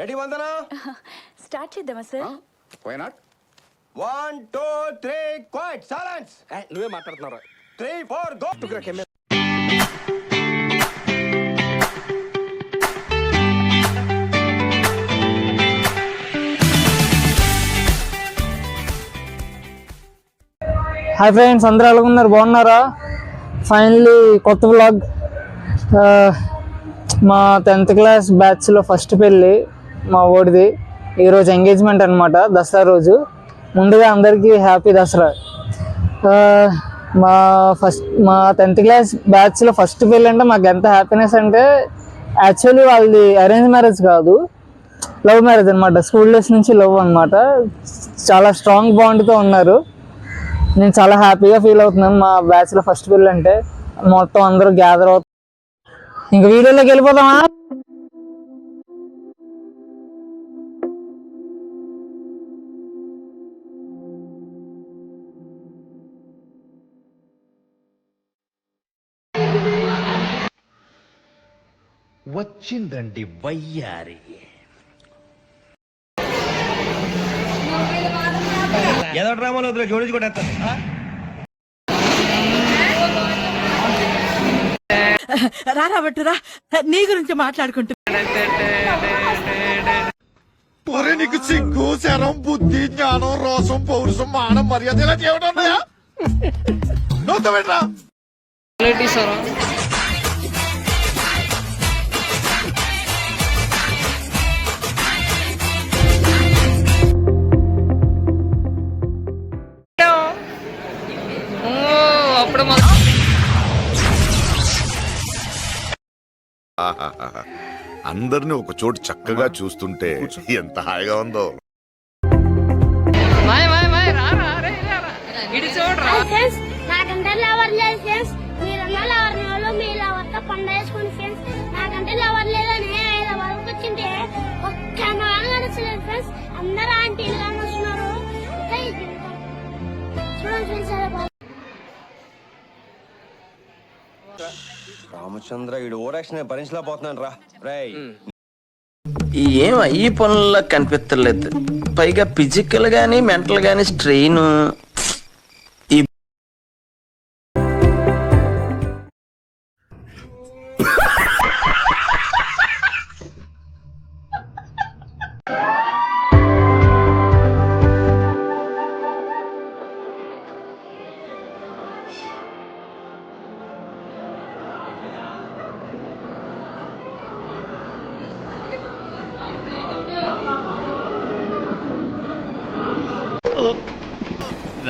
Ready Vandana? Start చేద్దామా sir? Why not? 1 2 3 quiet silence. నువ్వే మాట్లాడుతున్నారా? 3 4 గో. హాయ్ ఫ్రెండ్స్, అందరూ ఎలా ఉన్నారు? బాగున్నారా? ఫైనలీ కొత్త వ్లాగ్. మా 10th క్లాస్ బ్యాచ్లో ఫస్ట్ పెళ్ళి మా ఓడిది. ఈరోజు ఎంగేజ్మెంట్ అనమాట, దసరా రోజు. ముందుగా అందరికీ హ్యాపీ దసరా. మా 10th క్లాస్ బ్యాచ్లో ఫస్ట్ పెళ్ళి అంటే మాకు ఎంత హ్యాపీనెస్ అంటే, యాక్చువల్లీ వాళ్ళది అరేంజ్ మ్యారేజ్ కాదు, లవ్ మ్యారేజ్ అనమాట. స్కూల్ డేస్ నుంచి లవ్ అనమాట. చాలా స్ట్రాంగ్ బాండ్తో ఉన్నారు. నేను చాలా హ్యాపీగా ఫీల్ అవుతున్నాను. మా బ్యాచ్లో ఫస్ట్ పెళ్ళి అంటే మొత్తం అందరూ గ్యాదర్ అవుతారు. ఇంక వీడియోలోకి వెళ్ళిపోదామా? వచ్చిందండి వయ్యారి. ఏదో డ్రామాలో జోడించుకుంటా. రాబట్టురా, నీ గురించి మాట్లాడుకుంటూ. నీకు సిగ్గు, శరం, బుద్ధి, జ్ఞానం, రోసం, పౌరుషం, మానం, మర్యాద ఇలా చేయడం ఉన్నాయా? నువ్వు పెట్టరా? అందరిని ఒక చోటు చక్కగా చూస్తుంటే ఎంత హాయిగా ఉందో. నాకంటే లవర్ లేదు ఫ్రెండ్స్, మీరన్నా లవర్ వాళ్ళు మీ లవర్ తో పండుగ చేసుకుని ఫ్రెండ్స్. నాకంటే లవర్ లేదని ఐదు వరకు వచ్చింటే ఒక్క నచ్చలేదు ఫ్రెండ్స్. అందరూ ఆంటీలు కానీ వస్తున్నారు. చూడండి ఫ్రెండ్స్, రామచంద్ర ఈడు ఓరాక్షన్ భరించలేకపోతున్నాను రా. రేయ్, ఏం ఈ పనుల్లో కనిపించలేదు. పైగా ఫిజికల్ గానీ మెంటల్ గానీ స్ట్రెయిన్.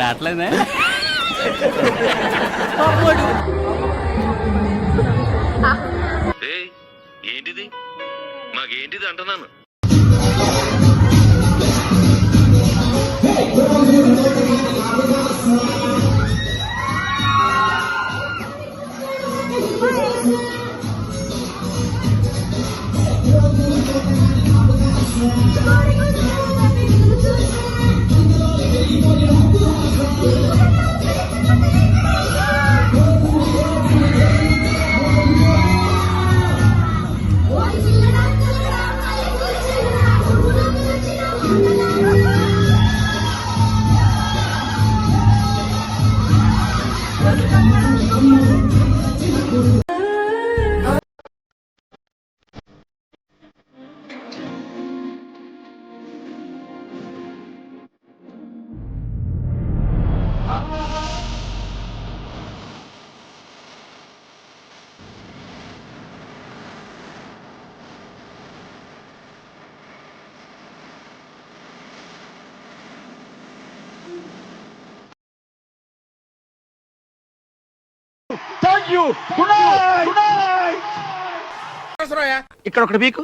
రావట్లేదే ఏంటిది? మాకేంటిది అంటున్నాను. ఇక్కడ ఒకటి పీకు.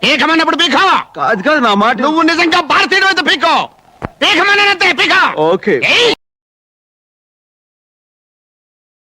పీకమన్నప్పుడు పీకావా? కాదు కాదు, నా మాట. నువ్వు నిజంగా భారతీయుడు అయితే పీకో. పీకమన్నంతే పీకా. ఓకే.